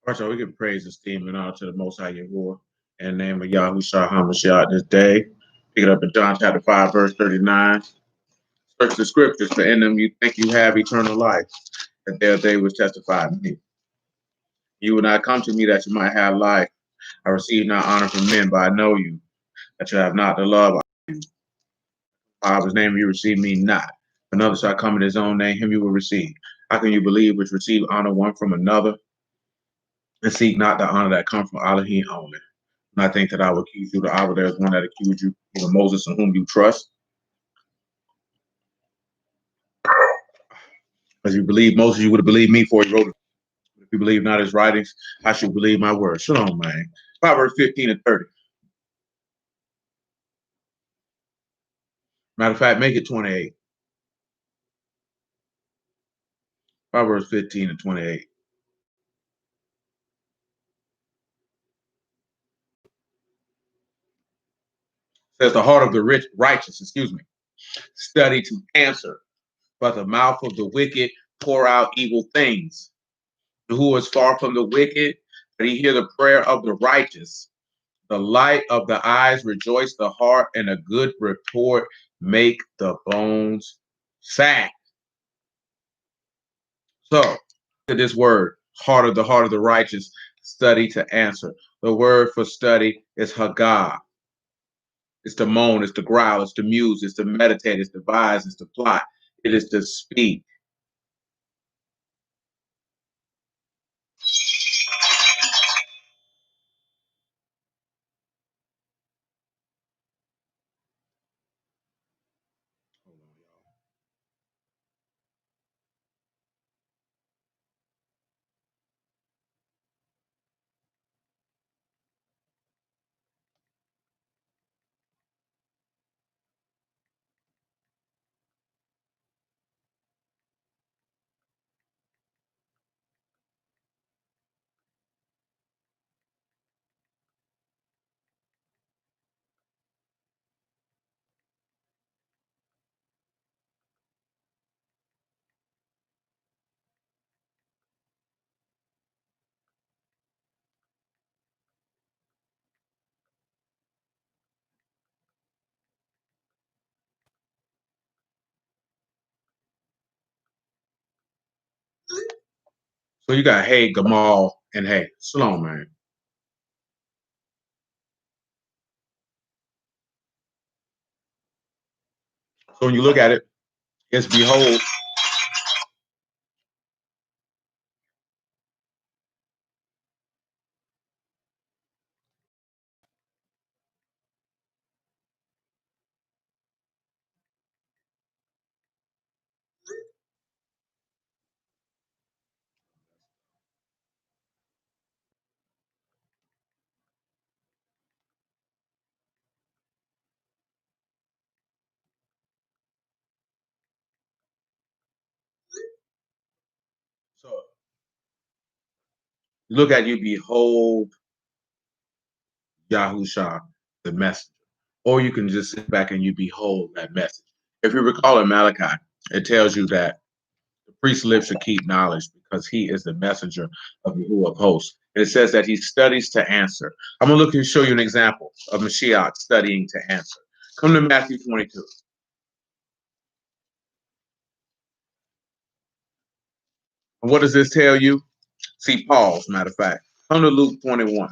First of all, we give praise, esteem, and honor to the Most High Yahuwah. In the name of Yahushua HaMashiach this day. Pick it up in John chapter 5, verse 39. Search the scriptures, for in them you think you have eternal life, that they which testify of me. You will not come to me that you might have life. I receive not honor from men, but I know you, that you have not the love. Father's name you receive me not. Another shall come in his own name, him you will receive. How can you believe which receive honor one from another, and seek not the honor that comes from Elohim only? And I think that I will accuse you. The hour there is one that accused you, even Moses, in whom you trust. As you believe Moses, you would have believed me, for he wrote it. If you believe not his writings, I should believe my words. Shalom, man. Proverbs 15 and 30. Matter of fact, make it 28. Proverbs 15 and 28. Says the heart of the rich, righteous, study to answer, but the mouth of the wicked pour out evil things. Who is far from the wicked, but he hear the prayer of the righteous. The light of the eyes rejoice the heart, and a good report make the bones fat. So, look at this word, the heart of the righteous, study to answer. The word for study is Haggah. It's to moan, it's to growl, it's to muse, it's to meditate, it's to devise, it's to plot, it is to speak. So you got hey, Gamal, and hey, Shalom, man. So when you look at it, it's behold. So look at you, behold Yahusha, the messenger. Or you can just sit back and you behold that message. If you recall in Malachi, it tells you that the priest's lips should keep knowledge because he is the messenger of Yahuwah of hosts. And it says that he studies to answer. I'm going to look and show you an example of Mashiach studying to answer. Come to Matthew 22. And what does this tell you? See, pause, matter of fact. Come to Luke 21.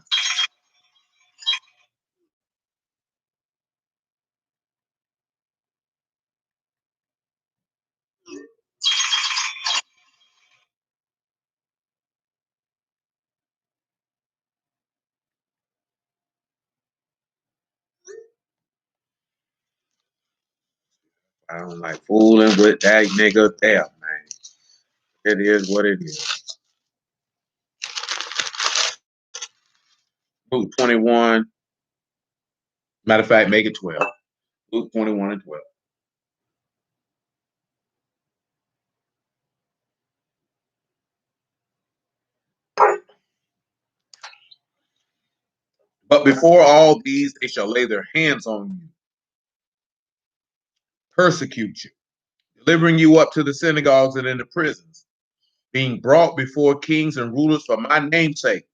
I don't like fooling with that nigga there, man. It is what it is. Luke 21. Matter of fact, make it 12. Luke 21 and 12. But before all these, they shall lay their hands on you, persecute you, delivering you up to the synagogues and into prisons, being brought before kings and rulers for my name's sake.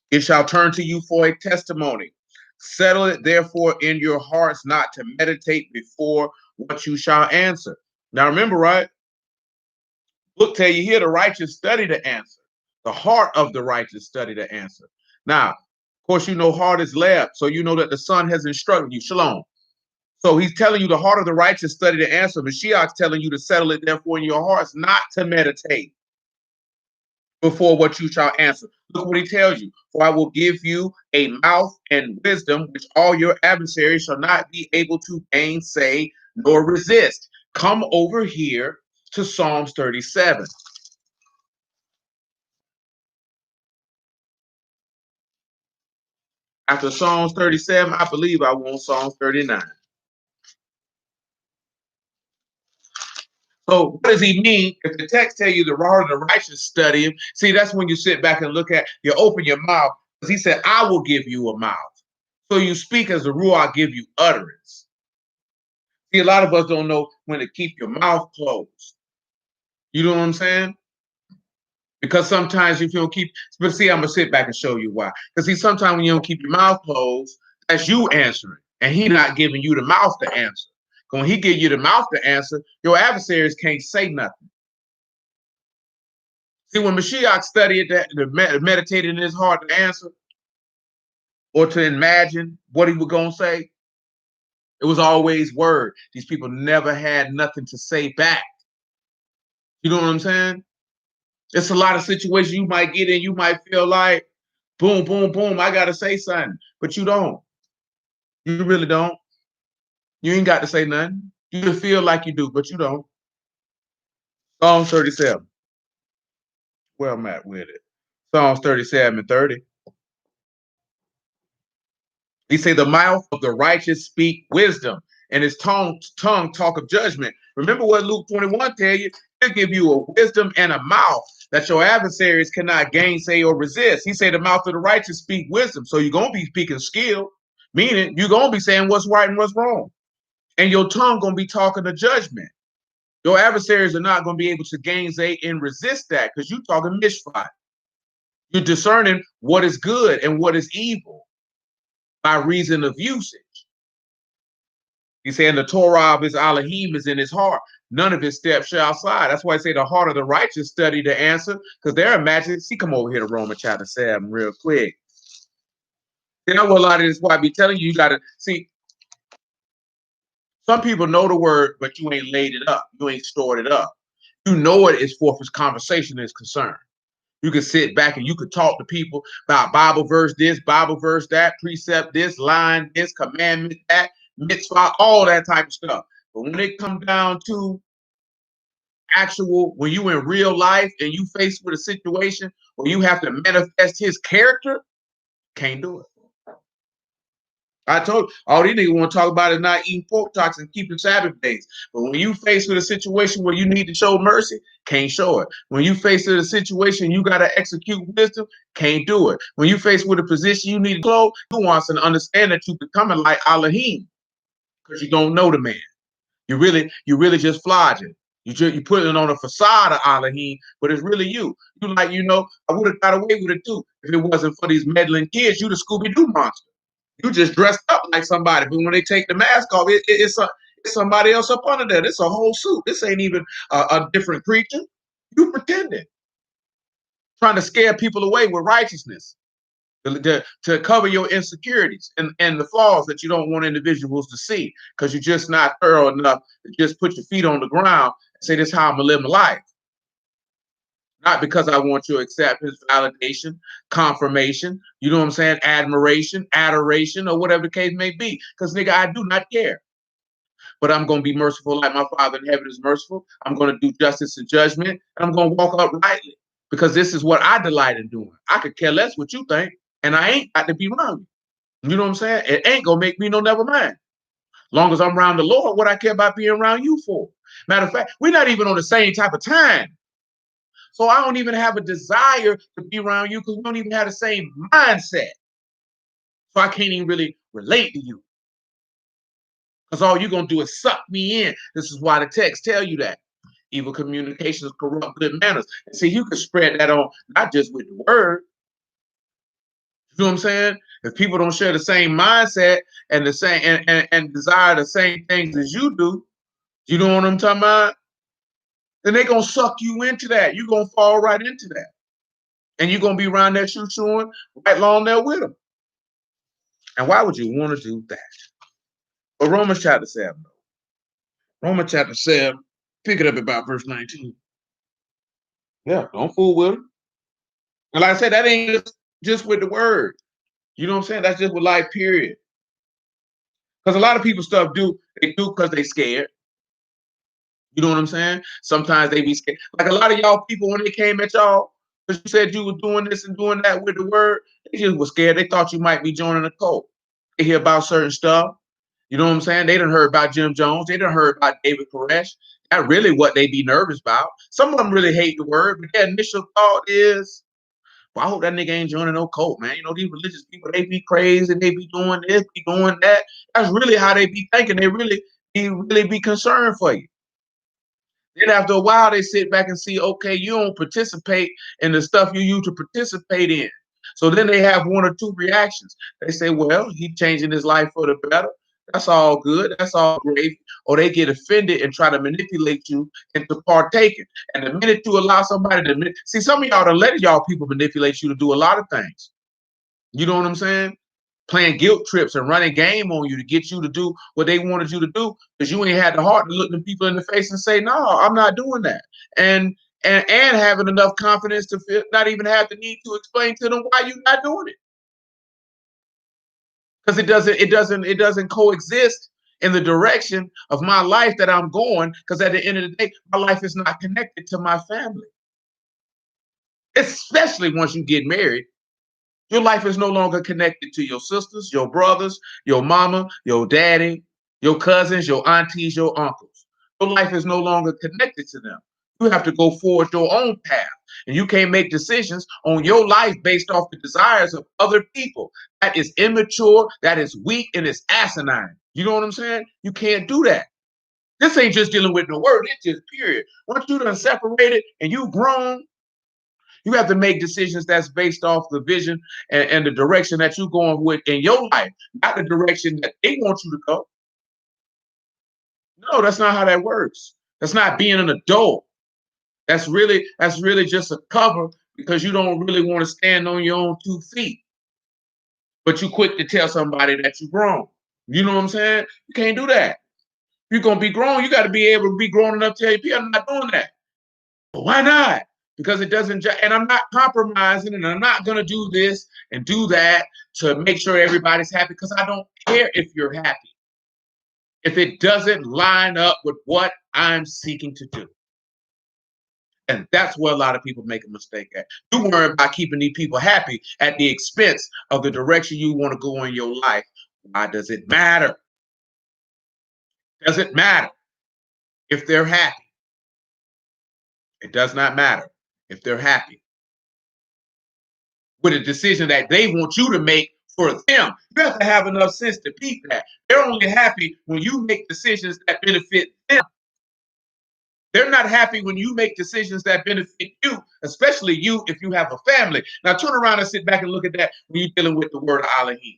It shall turn to you for a testimony. Settle it therefore in your hearts not to meditate before what you shall answer. Now remember, right? Book tell you here the righteous study to answer. The heart of the righteous study to answer. Now, of course, you know heart is left, so you know that the Son has instructed you. Shalom. So he's telling you the heart of the righteous study to answer. Mashiach's telling you to settle it therefore in your hearts, not to meditate before what you shall answer. Look what he tells you. For I will give you a mouth and wisdom, which all your adversaries shall not be able to gainsay nor resist. Come over here to Psalms 37. After Psalms 37, I believe I want Psalms 39. So what does he mean? If the text tell you the heart of the righteous study him, see, that's when you sit back and look at, you open your mouth, because he said, I will give you a mouth. So you speak as the Ruach give you utterance. See, a lot of us don't know when to keep your mouth closed. You know what I'm saying? Because sometimes if you don't keep, but see, I'm gonna sit back and show you why. Because see, sometimes when you don't keep your mouth closed, that's you answering, and he not giving you the mouth to answer. When he give you the mouth to answer, your adversaries can't say nothing. See, when Mashiach studied that, meditated in his heart to answer or to imagine what he was gonna say, it was always word. These people never had nothing to say back. You know what I'm saying? It's a lot of situations you might get in. You might feel like, boom, boom, boom, I gotta say something, but you don't. You really don't. You ain't got to say nothing. You just feel like you do, but you don't. Psalms 37. Where I'm at with it. Psalms 37 and 30. He say the mouth of the righteous speak wisdom, and his tongue talk of judgment. Remember what Luke 21 tell you? He'll give you a wisdom and a mouth that your adversaries cannot gainsay or resist. He said the mouth of the righteous speak wisdom. So you're gonna be speaking skill, meaning you're gonna be saying what's right and what's wrong. And your tongue gonna be talking to judgment. Your adversaries are not gonna be able to gainsay and resist that because you're talking mishpat. You're discerning what is good and what is evil by reason of usage. He's saying the Torah of his Elohim is in his heart. None of his steps shall slide. That's why I say the heart of the righteous study to answer, because they're imagining. See, come over here to Romans chapter 7 real quick. You know what a lot of this why I be telling you, you gotta see. Some people know the word, but you ain't laid it up. You ain't stored it up. You know it is forth as conversation is concerned. You can sit back and you could talk to people about Bible verse this, Bible verse that, precept this, line this, commandment that, mitzvah, all that type of stuff. But when it come down to actual, when you in real life and you faced with a situation where you have to manifest his character, can't do it. I told you, all these niggas want to talk about is not eating pork chops and keeping Sabbath days. But when you faced with a situation where you need to show mercy, can't show it. When you faced with a situation you got to execute wisdom, can't do it. When you faced with a position you need to close, nuance and understand that you're becoming like Elohim because you don't know the man. You really just flogging. You put it on a facade of Elohim, but it's really you. You like, I would have got away with it too if it wasn't for these meddling kids. You the Scooby-Doo monster. You just dressed up like somebody, but when they take the mask off, it's somebody else up under there. It's a whole suit. This ain't even a different creature. You pretending, trying to scare people away with righteousness to cover your insecurities and the flaws that you don't want individuals to see because you're just not thorough enough to just put your feet on the ground and say, this is how I'm going to live my life. Not because I want you to accept his validation, confirmation, you know what I'm saying, admiration, adoration, or whatever the case may be. Because, nigga, I do not care. But I'm going to be merciful like my Father in heaven is merciful. I'm going to do justice and judgment, and I'm going to walk uprightly because this is what I delight in doing. I could care less what you think, and I ain't got to be around you. You know what I'm saying? It ain't going to make me no never mind. Long as I'm around the Lord, what I care about being around you for. Matter of fact, we're not even on the same type of time. So I don't even have a desire to be around you because we don't even have the same mindset. So I can't even really relate to you. Because all you're going to do is suck me in. This is why the text tell you that. Evil communications corrupt good manners. And see, you can spread that on not just with the word. You know what I'm saying? If people don't share the same mindset and the same and desire the same things as you do, you know what I'm talking about? Then they're gonna suck you into that. You're gonna fall right into that. And you're gonna be around that shoe chewing right along there with them. And why would you want to do that? But Romans chapter 7. Romans chapter 7, pick it up about verse 19. Yeah, don't fool with them. And like I said, that ain't just with the word. You know what I'm saying? That's just with life, period. Because a lot of people they do because they scared. You know what I'm saying? Sometimes they be scared. Like a lot of y'all people, when they came at y'all, because you said you were doing this and doing that with the word, they just were scared. They thought you might be joining a cult. They hear about certain stuff. You know what I'm saying? They done heard about Jim Jones. They done heard about David Koresh. That's really what they be nervous about. Some of them really hate the word, but their initial thought is, well, I hope that nigga ain't joining no cult, man. You know, these religious people, they be crazy. They be doing this, be doing that. That's really how they be thinking. They really be concerned for you. Then after a while, they sit back and see, okay, you don't participate in the stuff you used to participate in. So then they have one or two reactions. They say, well, he's changing his life for the better. That's all good. That's all great. Or they get offended and try to manipulate you into partaking. And the minute you allow somebody to see, some of y'all done let y'all people manipulate you to do a lot of things. You know what I'm saying? Playing guilt trips and running game on you to get you to do what they wanted you to do because you ain't had the heart to look them people in the face and say, no, I'm not doing that. And having enough confidence to feel, not even have the need to explain to them why you're not doing it. Because it doesn't coexist in the direction of my life that I'm going, because at the end of the day, my life is not connected to my family. Especially once you get married. Your life is no longer connected to your sisters, your brothers, your mama, your daddy, your cousins, your aunties, your uncles. Your life is no longer connected to them. You have to go forward your own path. And you can't make decisions on your life based off the desires of other people. That is immature, that is weak, and it's asinine. You know what I'm saying? You can't do that. This ain't just dealing with the word, it's just period. Once you done separated and you grown, you have to make decisions that's based off the vision and the direction that you're going with in your life, not the direction that they want you to go. No, that's not how that works. That's not being an adult. That's really just a cover because you don't really want to stand on your own 2 feet. But you quick to tell somebody that you're grown. You know what I'm saying? You can't do that. If you're gonna be grown, you got to be able to be grown enough to tell you, I'm not doing that. But why not? Because it doesn't, and I'm not compromising, and I'm not going to do this and do that to make sure everybody's happy, because I don't care if you're happy if it doesn't line up with what I'm seeking to do. And that's where a lot of people make a mistake at. You worry about keeping these people happy at the expense of the direction you want to go in your life. Why does it matter? Does it matter if they're happy? It does not matter if they're happy with a decision that they want you to make for them. You have to have enough sense to beat that. They're only happy when you make decisions that benefit them. They're not happy when you make decisions that benefit you, especially you if you have a family. Now turn around and sit back and look at that when you're dealing with the word Elohim.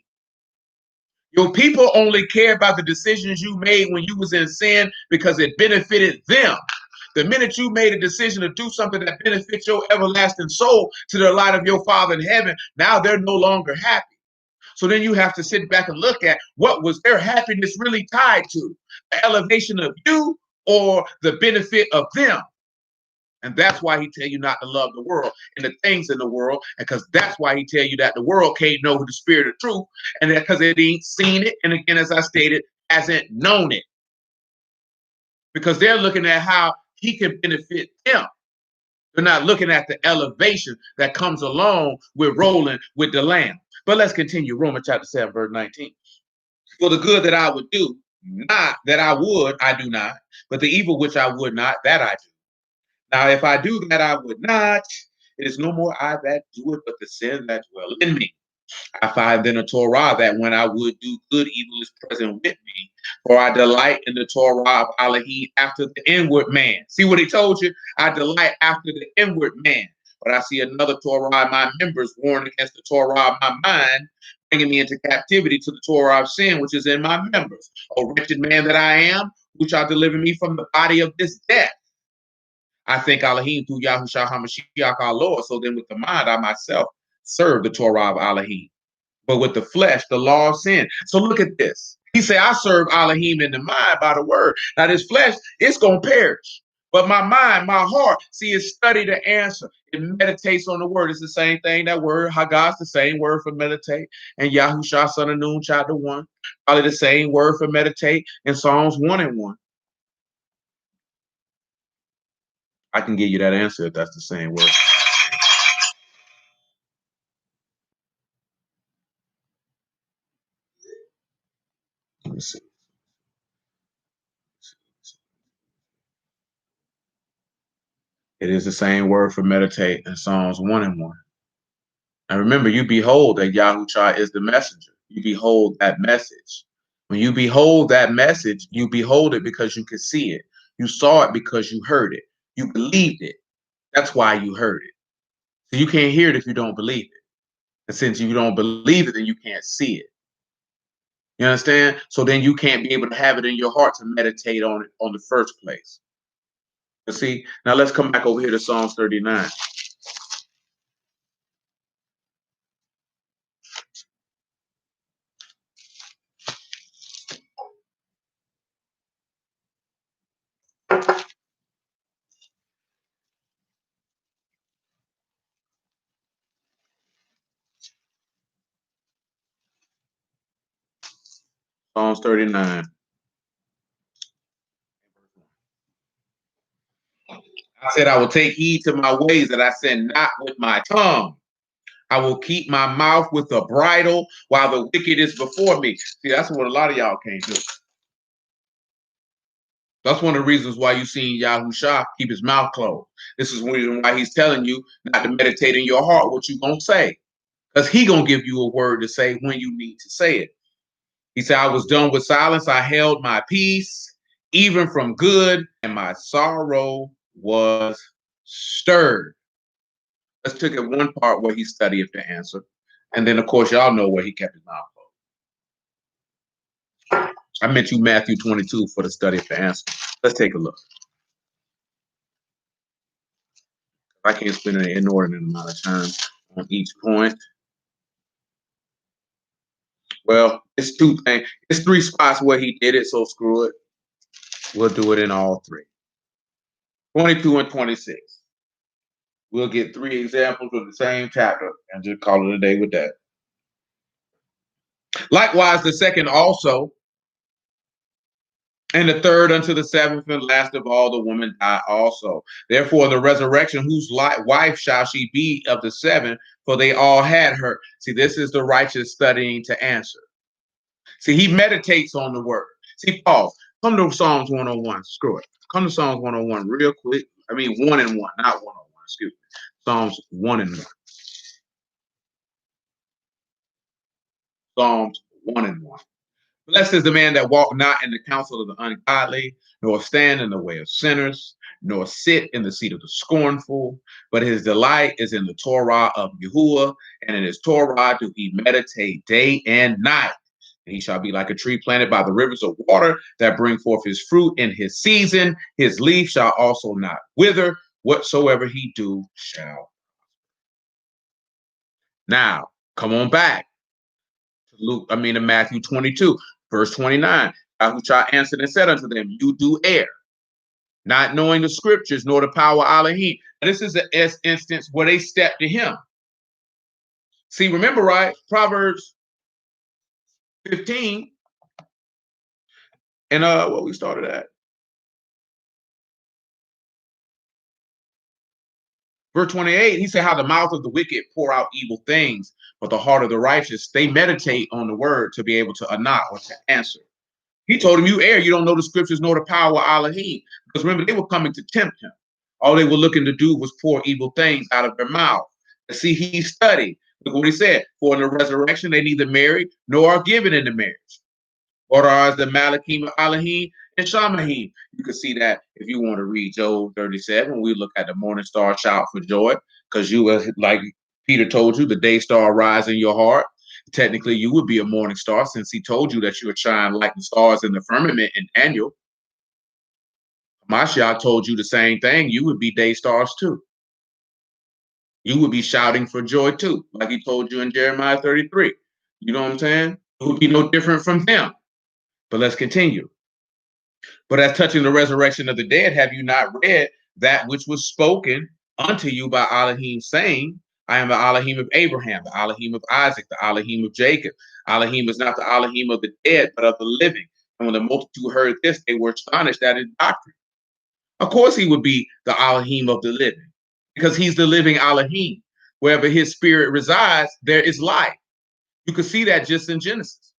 Your people only care about the decisions you made when you was in sin because it benefited them. The minute you made a decision to do something that benefits your everlasting soul to the light of your Father in heaven, now they're no longer happy. So then you have to sit back and look at what was their happiness really tied to, the elevation of you or the benefit of them. And that's why he tell you not to love the world and the things in the world. And because that's why he tell you that the world can't know the spirit of truth. And that because it ain't seen it. And again, as I stated, hasn't known it. Because they're looking at how he can benefit them. They're not looking at the elevation that comes along with rolling with the Lamb. But let's continue. Romans chapter 7, verse 19. For the good that I would do, not that I would, I do not. But the evil which I would not, that I do. Now, if I do that I would not, it is no more I that do it, but the sin that dwell in me. I find in the Torah that when I would do good, evil is present with me. For I delight in the Torah of Elohim after the inward man. See what he told you? I delight after the inward man. But I see another Torah in my members, warring against the Torah of my mind, bringing me into captivity to the Torah of sin, which is in my members. O wretched man that I am, who shall deliver me from the body of this death? I thank Elohim through Yahushua HaMashiach our Lord. So then with the mind, I myself serve the Torah of Elohim. But with the flesh, the law of sin. So look at this. He said, I serve Elohim in the mind by the word. Now this flesh, it's going to perish. But my mind, my heart, see, it study the answer. It meditates on the word. It's the same thing. That word, Haggah's the same word for meditate. And Yahushua, son of Nun, chapter 1. Probably the same word for meditate in Psalms 1 and 1. I can give you that answer if that's the same word. Let me see. It is the same word for meditate in Psalms 1 and 1. And remember, you behold that Yahushua is the messenger. You behold that message. When you behold that message, you behold it because you could see it. You saw it because you heard it. You believed it. That's why you heard it. So you can't hear it if you don't believe it. And since you don't believe it, then you can't see it. You understand? So then you can't be able to have it in your heart to meditate on it on the first place. You see? Now let's come back over here to Psalms 39. Psalms 39. I said, I will take heed to my ways that I sin not with my tongue. I will keep my mouth with a bridle while the wicked is before me. See, that's what a lot of y'all can't do. That's one of the reasons why you seen Yahushua keep his mouth closed. This is one reason why he's telling you not to meditate in your heart what you gonna say. Because he gonna give you a word to say when you need to say it. He said, I was done with silence. I held my peace, even from good, and my sorrow was stirred. Let's take it one part where he studied the answer. And then, of course, y'all know where he kept his mouth closed. I meant you Matthew 22 for the study of the answer. Let's take a look. I can't spend an inordinate amount of time on each point. Well, it's two things. It's three spots where he did it, so screw it. We'll do it in all three. 22 and 26. We'll get three examples of the same chapter and just call it a day with that. Likewise, the second also, and the third unto the seventh, and last of all, the woman die also. Therefore, the resurrection, whose wife shall she be of the seven? For they all had her. See, this is the righteous studying to answer. See, he meditates on the word. See, Paul, come to Psalms 101. Screw it. Come to Psalms 101 real quick. I mean, 1 and 1, not 101. Excuse me. Psalms 1 and 1. Psalms 1 and 1. Blessed is the man that walk not in the counsel of the ungodly, nor stand in the way of sinners, nor sit in the seat of the scornful, but his delight is in the Torah of Yahuwah, and in his Torah do he meditate day and night. And he shall be like a tree planted by the rivers of water that bring forth his fruit in his season. His leaf shall also not wither. Whatsoever he do shall. Now, come on back to Matthew 22, verse 29. Yahushua answered and said unto them, you do err, not knowing the scriptures nor the power of Elohim. And this is an instance where they stepped to him. See, remember, right? Proverbs 15 and what we started at. Verse 28, he said how the mouth of the wicked pour out evil things, but the heart of the righteous, they meditate on the word to be able to anak or to answer. He told him, you err, you don't know the scriptures nor the power of Elohim. Because remember, they were coming to tempt him. All they were looking to do was pour evil things out of their mouth. And see, he studied. Look what he said. For in the resurrection, they neither marry nor are given into marriage. Or are the Malachim, Alahim, and Shamahim. You can see that if you want to read Job 37. We look at the morning star, shout for joy, because you, like Peter told you, the day star rise in your heart. Technically, you would be a morning star since he told you that you would shine like the stars in the firmament in Daniel. Mashal told you the same thing. You would be day stars too. You would be shouting for joy too, like he told you in Jeremiah 33. You know what I'm saying? It would be no different from them. But let's continue. But as touching the resurrection of the dead, have you not read that which was spoken unto you by Elohim, saying, I am the Elohim of Abraham, the Elohim of Isaac, the Elohim of Jacob. Elohim is not the Elohim of the dead, but of the living. And when the multitude heard this, they were astonished at his doctrine. Of course, he would be the Elohim of the living, because he's the living Elohim. Wherever his spirit resides, there is life. You can see that just in Genesis.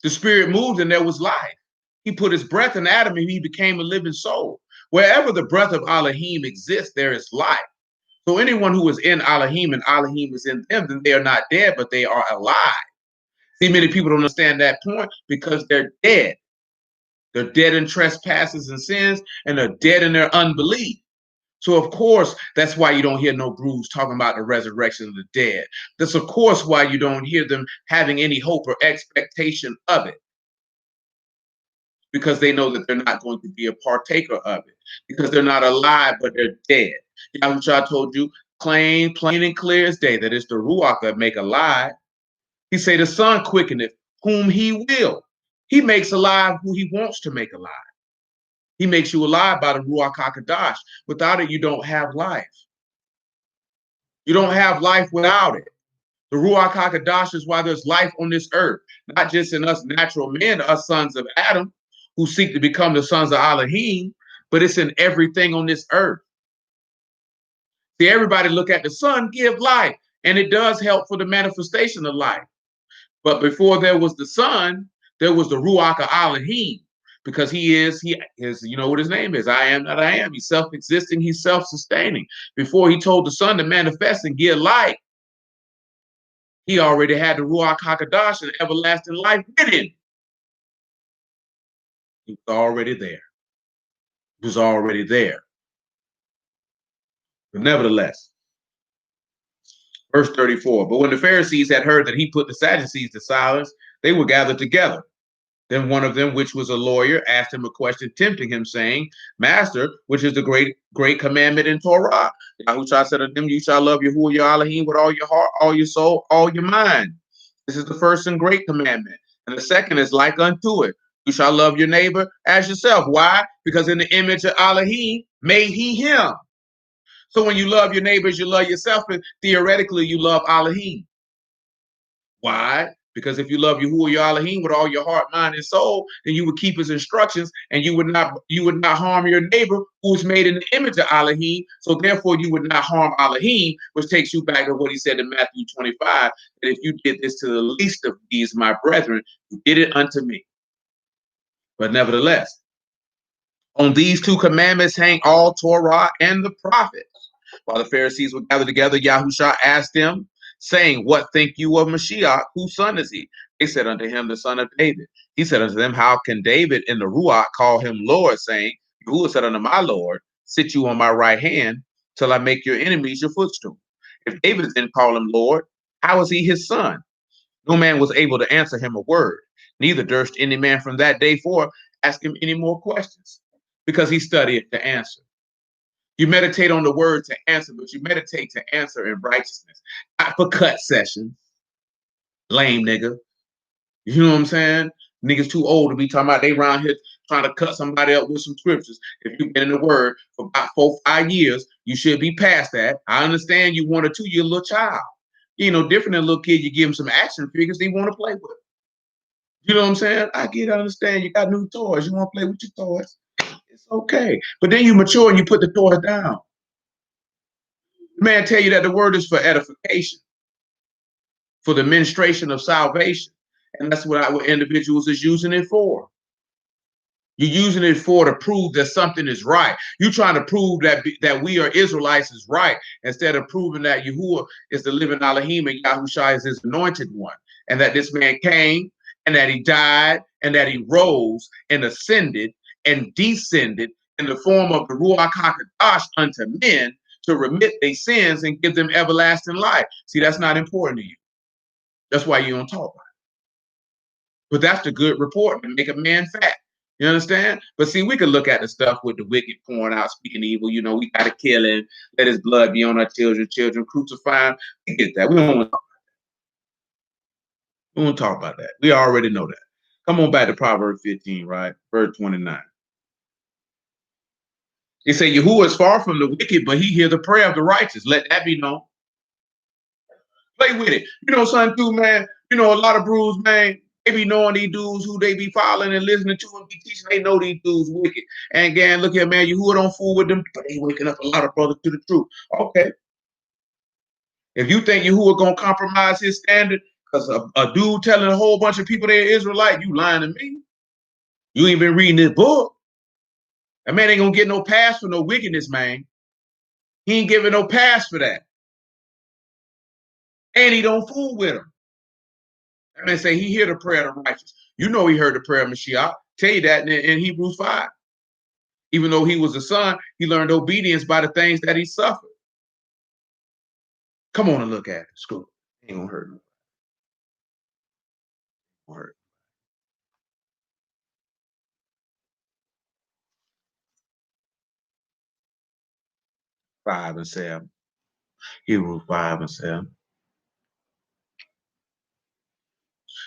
The spirit moved and there was life. He put his breath in Adam and he became a living soul. Wherever the breath of Elohim exists, there is life. So anyone who is in Elohim and Elohim is in them, then they are not dead, but they are alive. See, many people don't understand that point because they're dead. They're dead in trespasses and sins, and they're dead in their unbelief. So, of course, that's why you don't hear no gurus talking about the resurrection of the dead. That's, of course, why you don't hear them having any hope or expectation of it. Because they know that they're not going to be a partaker of it. Because they're not alive, but they're dead. Yahushua told you, plain and clear as day, that it's the Ruach that make alive. He say the Son quickeneth whom he will. He makes alive who he wants to make alive. He makes you alive by the Ruach HaKodesh. Without it, you don't have life. You don't have life without it. The Ruach HaKodesh is why there's life on this earth, not just in us natural men, us sons of Adam, who seek to become the sons of Elohim, but it's in everything on this earth. See, everybody look at the sun, give life, and it does help for the manifestation of life. But before there was the sun, there was the Ruach of Elohim, because he is, you know what his name is, I am that I am. He's self-existing, he's self-sustaining. Before he told the sun to manifest and give life, he already had the Ruach HaKodesh and everlasting life in him. He was already there. He was already there. But nevertheless, verse 34, but when the Pharisees had heard that he put the Sadducees to silence, they were gathered together. Then one of them, which was a lawyer, asked him a question, tempting him, saying, Master, which is the great commandment in Torah? Yahushua said unto them, you shall love Yahuwah your Elohim with all your heart, all your soul, all your mind. This is the first and great commandment. And the second is like unto it. You shall love your neighbor as yourself. Why? Because in the image of Elohim made he him. So when you love your neighbors, you love yourself, and theoretically you love Elohim. Why? Because if you love Yahuwah your Elohim with all your heart, mind, and soul, then you would keep his instructions, and you would not harm your neighbor who is made in the image of Elohim. So therefore, you would not harm Elohim, which takes you back to what he said in Matthew 25, that if you did this to the least of these, my brethren, you did it unto me. But nevertheless, on these two commandments hang all Torah and the prophets. While the Pharisees were gathered together, Yahushua asked them, saying, what think you of Mashiach? Whose son is he? They said unto him, the son of David. He said unto them, how can David in the Ruach call him Lord, saying, Yahuwah said unto my Lord, sit you on my right hand till I make your enemies your footstool. If David then call him Lord, how is he his son? No man was able to answer him a word. Neither durst any man from that day forth ask him any more questions, because he studied to answer. You meditate on the word to answer, but you meditate to answer in righteousness, not for cut sessions. Lame nigga. You know what I'm saying? Niggas too old to be talking about they around here trying to cut somebody up with some scriptures. If you've been in the word for about 4-5 years, you should be past that. I understand you 1 or 2 year little child. You know, different than a little kid, you give them some action figures they want to play with. You know what I'm saying? I understand. You got new toys. You want to play with your toys. It's okay. But then you mature and you put the toys down. The man tell you that the word is for edification, for the ministration of salvation. And that's what our individuals is using it for. You're using it for to prove that something is right. You're trying to prove that we are Israelites is right instead of proving that Yahuwah is the living Elohim and Yahushua is his anointed one, and that this man came and that he died and that he rose and ascended and descended in the form of the Ruach HaKadosh unto men to remit their sins and give them everlasting life. See, that's not important to you. That's why you don't talk about it. But that's the good report to make a man fat. You understand? But see, we could look at the stuff with the wicked pouring out, speaking evil. You know, we got to kill him, let his blood be on our children crucify him. We get that. We don't want to talk about that. We won't talk about that. We already know that. Come on back to Proverbs 15, right? Verse 29. It say, Yahuwah is far from the wicked, but he hear the prayer of the righteous. Let that be known. Play with it. You know, son, too, man. You know, a lot of brews, man, they be knowing these dudes who they be following and listening to and be teaching. They know these dudes wicked. And again, look here, man, Yahuwah don't fool with them, but they waking up a lot of brothers to the truth. Okay. If you think Yahuwah gonna compromise his standard because a dude telling a whole bunch of people they're Israelite, you lying to me. You ain't been reading this book. That man ain't gonna get no pass for no wickedness, man. He ain't giving no pass for that. And he don't fool with them. That man say he hear the prayer of the righteous. You know he heard the prayer of Mashiach. Tell you that in Hebrews 5. Even though he was a son, he learned obedience by the things that he suffered. Come on and look at it. School. Ain't gonna hurt me. Hurt. 5 and 7. Hebrews 5 and 7.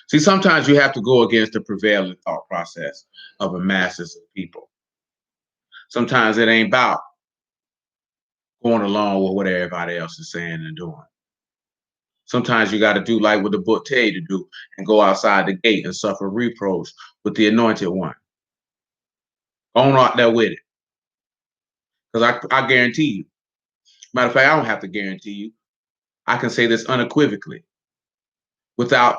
See, sometimes you have to go against the prevailing thought process of a masses of people. Sometimes it ain't about going along with what everybody else is saying and doing. Sometimes you got to do like what the book tell you to do and go outside the gate and suffer reproach with the anointed one. Go on out there with it. Because I guarantee you. Matter of fact, I don't have to guarantee you. I can say this unequivocally. Without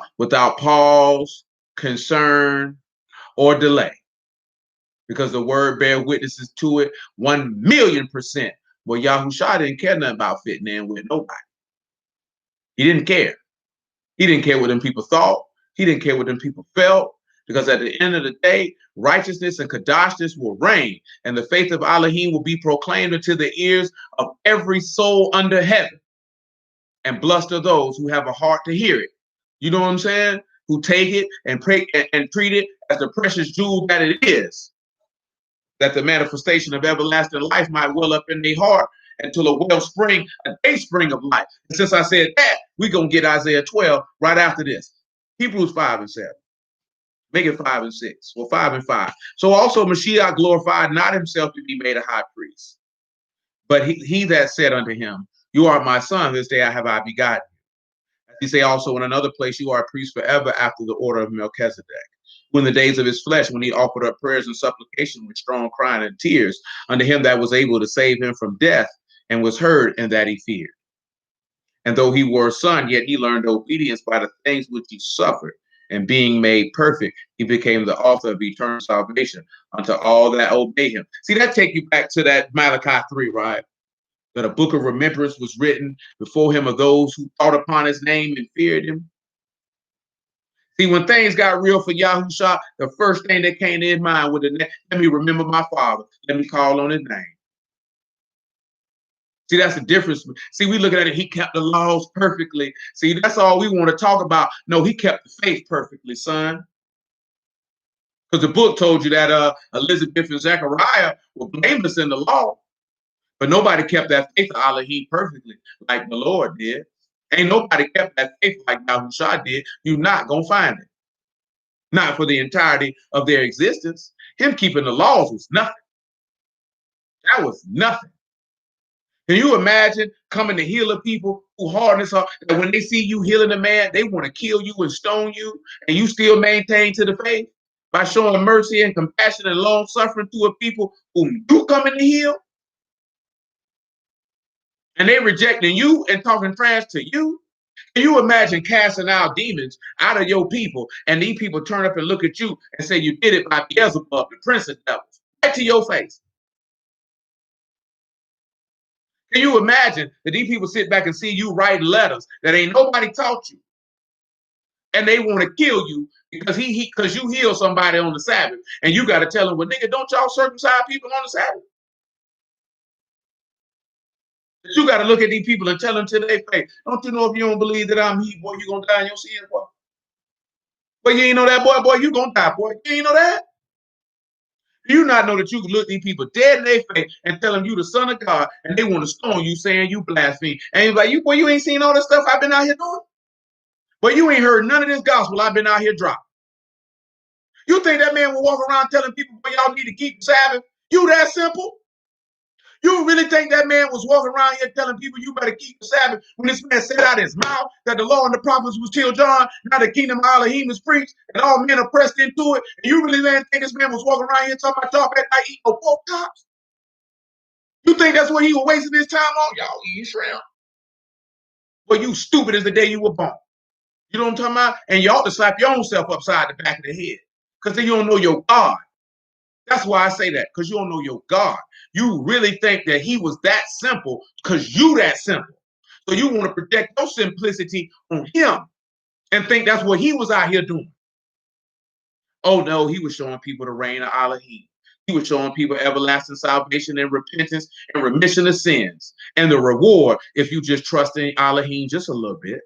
pause, concern, or delay. Because the word bear witnesses to it 1,000,000%. Well, Yahushua didn't care nothing about fitting in with nobody. He didn't care. He didn't care what them people thought. He didn't care what them people felt. Because at the end of the day, righteousness and kadoshness will reign, and the faith of Elohim will be proclaimed into the ears of every soul under heaven. And blessed are those who have a heart to hear it. You know what I'm saying? Who take it and pray and treat it as the precious jewel that it is. That the manifestation of everlasting life might well up in their heart until a wellspring, a day spring of life. And since I said that, we're going to get Isaiah 12 right after this. Hebrews 5 and 7. Make it 5 and 6, or 5 and 5. So also Mashiach glorified not himself to be made a high priest, but he that said unto him, you are my son, this day have I begotten you. As he say also in another place, you are a priest forever after the order of Melchizedek. When the days of his flesh, when he offered up prayers and supplication with strong crying and tears unto him that was able to save him from death, and was heard, and that he feared. And though he were a son, yet he learned obedience by the things which he suffered. And being made perfect, he became the author of eternal salvation unto all that obey him. See, that take you back to that Malachi 3, right? That a book of remembrance was written before him of those who thought upon his name and feared him. See, when things got real for Yahushua, the first thing that came to his mind was, let me remember my father. Let me call on his name. See, that's the difference. See, we look at it, he kept the laws perfectly. See, that's all we want to talk about. No, he kept the faith perfectly, son. Because the book told you that Elizabeth and Zechariah were blameless in the law. But nobody kept that faith of Elohim perfectly like the Lord did. Ain't nobody kept that faith like Yahushua did. You're not going to find it. Not for the entirety of their existence. Him keeping the laws was nothing. That was nothing. Can you imagine coming to heal a people who hardness heart, that when they see you healing a man, they want to kill you and stone you, and you still maintain to the faith by showing mercy and compassion and long suffering to a people whom you coming to heal? And they rejecting you and talking trash to you? Can you imagine casting out demons out of your people, and these people turn up and look at you and say you did it by Beelzebub, the prince of devils, right to your face? Can you imagine that these people sit back and see you write letters that ain't nobody taught you, and they want to kill you because because you healed somebody on the Sabbath, and you got to tell them, well, nigga, don't y'all circumcise people on the Sabbath? But you got to look at these people and tell them to their face, don't you know if you don't believe that I'm he, boy, you gonna die in your sins, boy. But you ain't know that, boy, you gonna die, boy. You ain't know that. Do you not know that you can look these people dead in their face and tell them you the son of God, and they want to stone you saying you blaspheme? And you're like, boy, you ain't seen all the stuff I've been out here doing? But you ain't heard none of this gospel I've been out here dropping. You think that man will walk around telling people, boy, y'all need to keep the Sabbath? You that simple? You really think that man was walking around here telling people you better keep the Sabbath when this man said out his mouth that the law and the prophets was till John, now the kingdom of Elohim is preached, and all men are pressed into it? And you really think this man was walking around here talking about y'all better not eat no pork chops? You think that's what he was wasting his time on? Y'all eat shrimp. Well, you stupid as the day you were born. You know what I'm talking about? And you ought to slap your own self upside the back of the head, because then you don't know your God. That's why I say that, because you don't know your God. You really think that he was that simple because you that simple. So you want to project your simplicity on him and think that's what he was out here doing. Oh no, he was showing people the reign of Elohim. He was showing people everlasting salvation and repentance and remission of sins. And the reward, if you just trust in Elohim just a little bit.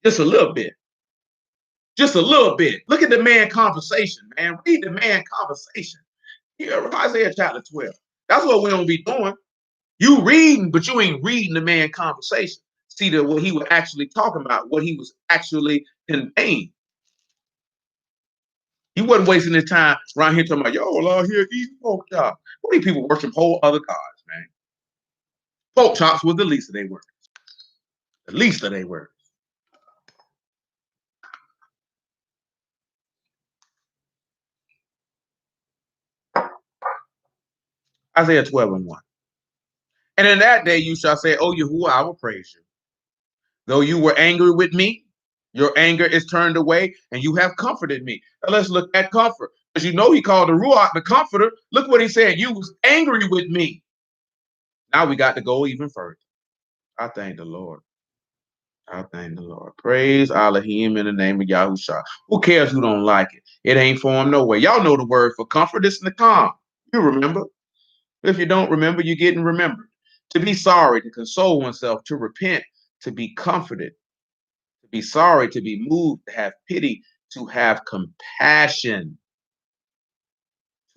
Just a little bit. Just a little bit. Look at the man conversation, man. Read the man conversation. Here, Isaiah chapter 12. That's what we don't be doing. You reading, but you ain't reading the man conversation. See that what he was actually talking about, what he was actually conveying. He wasn't wasting his time around here talking about, yo, out here eating pork chops. What these people worship whole other gods, man? Pork chops was the least of their words. The least of their words. Isaiah 12 and 1. And in that day you shall say, oh, Yahuwah, I will praise you. Though you were angry with me, your anger is turned away, and you have comforted me. Now let's look at comfort. Because you know he called the Ruach the comforter. Look what he said. You was angry with me. Now we got to go even further. I thank the Lord. I thank the Lord. Praise Elohim in the name of Yahushua. Who cares who don't like it? It ain't for him no way. Y'all know the word for comfort. It's nakam. You remember. If you don't remember, you're getting remembered. To be sorry, to console oneself, to repent, to be comforted, to be sorry, to be moved, to have pity, to have compassion.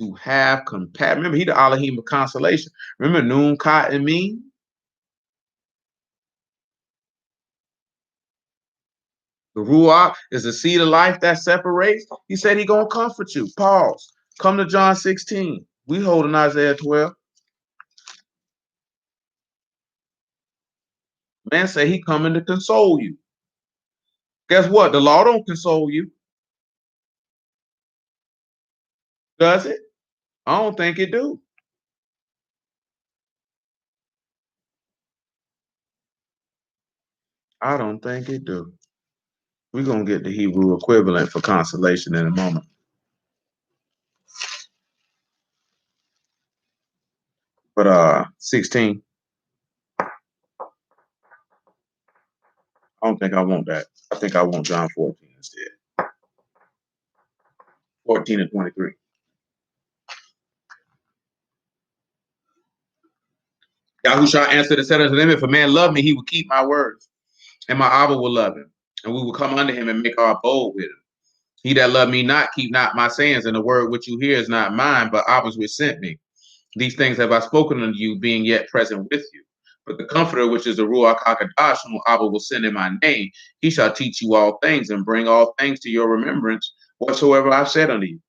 To have compassion. Remember, he the Elohim of consolation. Remember Noon, Ka, and Meen? The Ruach is the seed of life that separates. He said he gonna comfort you. Pause. Come to John 16. We holding Isaiah 12. Man say he coming to console you. Guess what? The law don't console you. Does it? I don't think it do. I don't think it do. We're gonna get the Hebrew equivalent for consolation in a moment. But 16. I don't think I want that. I think I want John 14 instead. 14 and 23. Yahushua answered and said unto them, if a man love me, he will keep my words, and my Abba will love him, and we will come unto him and make our abode with him. He that love me not, keep not my sayings, and the word which you hear is not mine, but Abba's which sent me. These things have I spoken unto you, being yet present with you. But the Comforter, which is the Ruach HaKodesh, whom Abba will send in my name, he shall teach you all things, and bring all things to your remembrance, whatsoever I said unto you.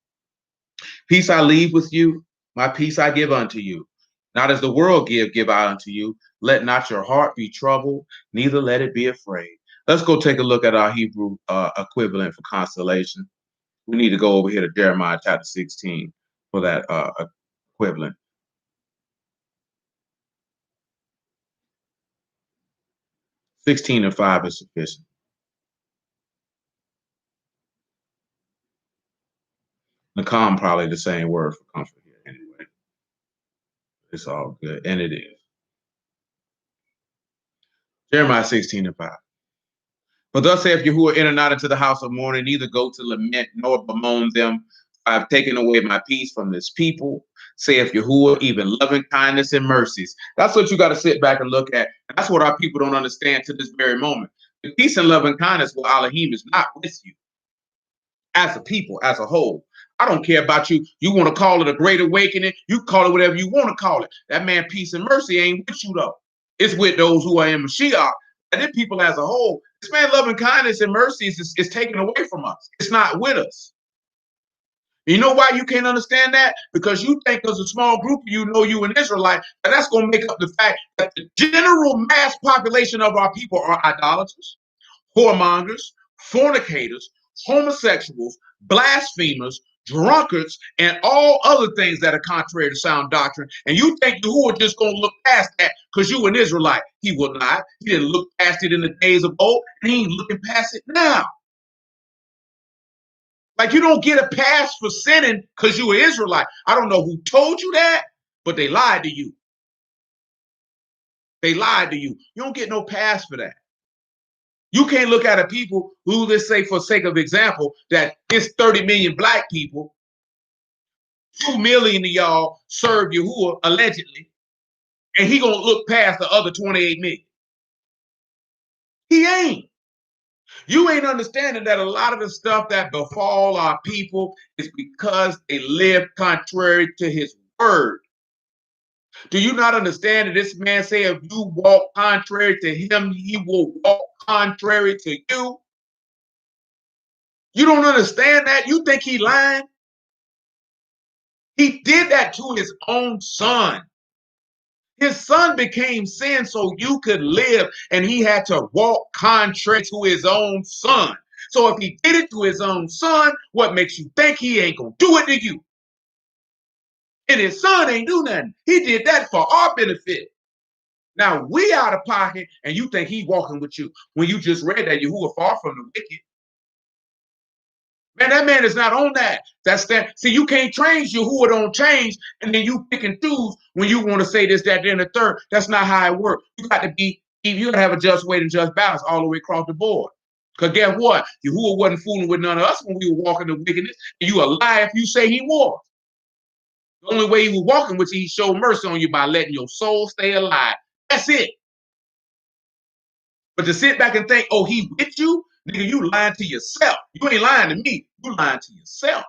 Peace I leave with you, my peace I give unto you. Not as the world give I unto you. Let not your heart be troubled, neither let it be afraid. Let's go take a look at our Hebrew equivalent for constellation. We need to go over here to Jeremiah chapter 16 for that equivalent. 16 and 5 is sufficient. Nakam probably the same word for comfort here anyway. It's all good, and it is. Jeremiah 16 and 5. For thus saith Yahuwah, enter not into the house of mourning, neither go to lament nor bemoan them. I have taken away my peace from this people, saith Yahuwah, even loving kindness and mercies. That's what you got to sit back and look at. And that's what our people don't understand to this very moment. The peace and loving kindness with Elohim is not with you as a people, as a whole. I don't care about you. You want to call it a great awakening, you call it whatever you want to call it. That man, peace and mercy ain't with you, though. It's with those who are in Mashiach. And then people as a whole, this man loving kindness and mercy is taken away from us. It's not with us. You know why you can't understand that? Because you think there's a small group of you know you an Israelite, and that's going to make up the fact that the general mass population of our people are idolaters, whoremongers, fornicators, homosexuals, blasphemers, drunkards, and all other things that are contrary to sound doctrine. And you think Yahuwah just going to look past that because you an Israelite. He will not. He didn't look past it in the days of old, and he ain't looking past it now. Like, you don't get a pass for sinning because you an Israelite. I don't know who told you that, but they lied to you. They lied to you. You don't get no pass for that. You can't look at a people who, let's say, for sake of example, that it's 30 million black people, 2 million of y'all serve Yahuwah allegedly, and he gonna look past the other 28 million. He ain't. You ain't understanding that a lot of the stuff that befall our people is because they live contrary to his word. Do you not understand that this man say if you walk contrary to him, he will walk contrary to you? You don't understand that? You think he lying? He did that to his own son. His son became sin so you could live, and he had to walk contrary to his own son. So if he did it to his own son, what makes you think he ain't gonna do it to you? And his son ain't do nothing. He did that for our benefit. Now we out of pocket, and you think he walking with you when you just read that Yahuwah far from the wicked. Man, that man is not on that. That's that. See, you can't change Yahuwah don't change, and then you pick and choose when you want to say this, that, then the third. That's not how it works. You got to be, you got to have a just weight and just balance all the way across the board. Because guess what? Yahuwah wasn't fooling with none of us when we were walking the wickedness, and you a lie if you say he was. The only way he was walking was he showed mercy on you by letting your soul stay alive. That's it. But to sit back and think, oh, he with you, nigga, you lying to yourself. You ain't lying to me. You lying to yourself.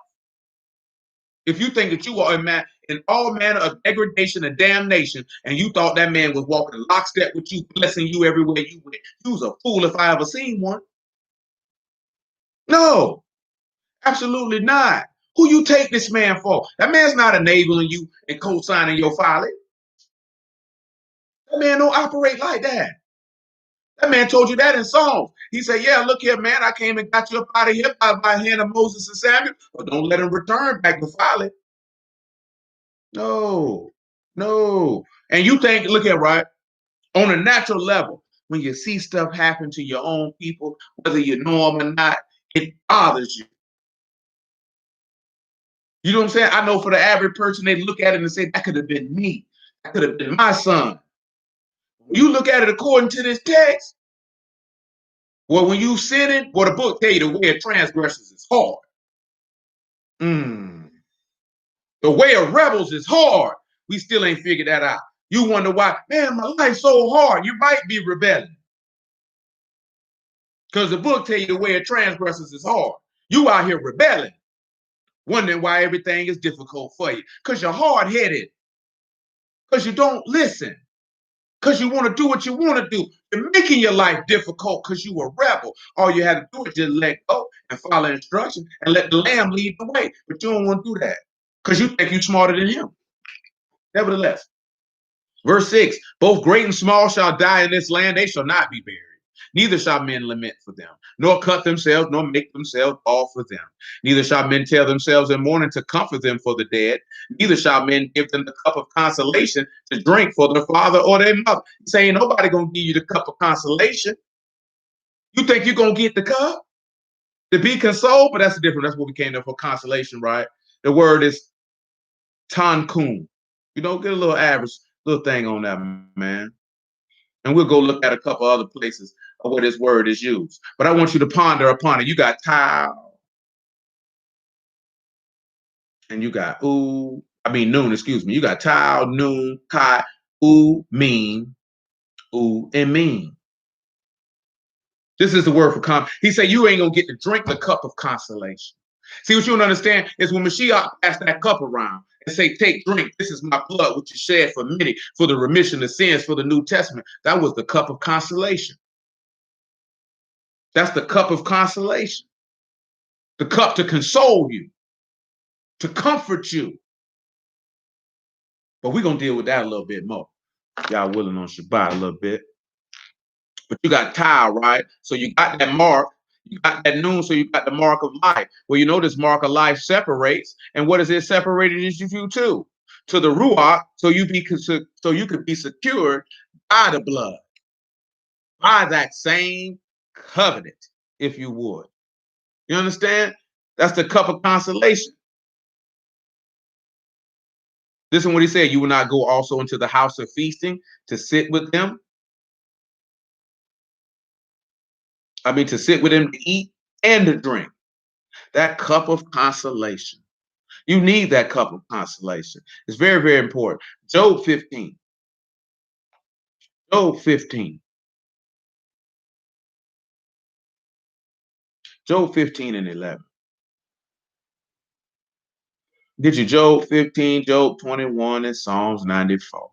If you think that you are in all manner of degradation and damnation, and you thought that man was walking lockstep with you, blessing you everywhere you went, you was a fool if I ever seen one. No, absolutely not. Who you take this man for? That man's not enabling you and co-signing your folly. That man don't operate like that. That man told you that in Psalms. He said, yeah, look here, man, I came and got you up out of here by hand of Moses and Samuel, but don't let him return back to folly. No, no. And you think, look at right, on a natural level, when you see stuff happen to your own people, whether you know them or not, it bothers you. You know what I'm saying? I know for the average person, they look at it and say, that could have been me. That could have been my son. When you look at it according to this text, well, when you sinning, well, the book tell you the way of transgressors is hard. The way of rebels is hard. We still ain't figured that out. You wonder why, man, my life's so hard. You might be rebelling. Because the book tell you the way of transgressors is hard. You out here rebelling, wondering why everything is difficult for you. Because you're hard-headed. Because you don't listen. Because you want to do what you want to do. You're making your life difficult because you a rebel. All you had to do is just let go and follow instructions and let the lamb lead the way. But you don't want to do that because you think you're smarter than him. Nevertheless, verse 6, both great and small shall die in this land. They shall not be buried. Neither shall men lament for them, nor cut themselves, nor make themselves all for them. Neither shall men tell themselves in mourning to comfort them for the dead. Neither shall men give them the cup of consolation to drink for their father or their mother. Saying nobody gonna give you the cup of consolation. You think you're going to get the cup? To be consoled, but that's different. That's what we came there for, consolation, right? The word is tankun. Get a little average little thing on that, man. And we'll go look at a couple other places of where this word is used. But I want you to ponder upon it. You got tau and you got noon, excuse me. You got tau, noon, kai, mean, and mean. This is the word for He said you ain't gonna get to drink the cup of consolation. See, what you don't understand is when Mashiach passed that cup around and say, take, drink, this is my blood, which is shed for many, for the remission of sins, for the New Testament. That was the cup of consolation. That's the cup of consolation. The cup to console you, to comfort you. But we're going to deal with that a little bit more. Y'all willing on Shabbat a little bit. But you got tau, right? So you got that mark. You got that noon, so you got the mark of life. Well, this mark of life separates. And what is it separated you to? To the Ruach, so you could be secured by the blood, by that same covenant, if you would. You understand? That's the cup of consolation. Listen what he said. You will not go also into the house of feasting to sit with them. To sit with them to eat and to drink. That cup of consolation. You need that cup of consolation. It's very, very important. Job 15. Job 15. Job 15 and 11. Get you Job 15, Job 21, and Psalms 94.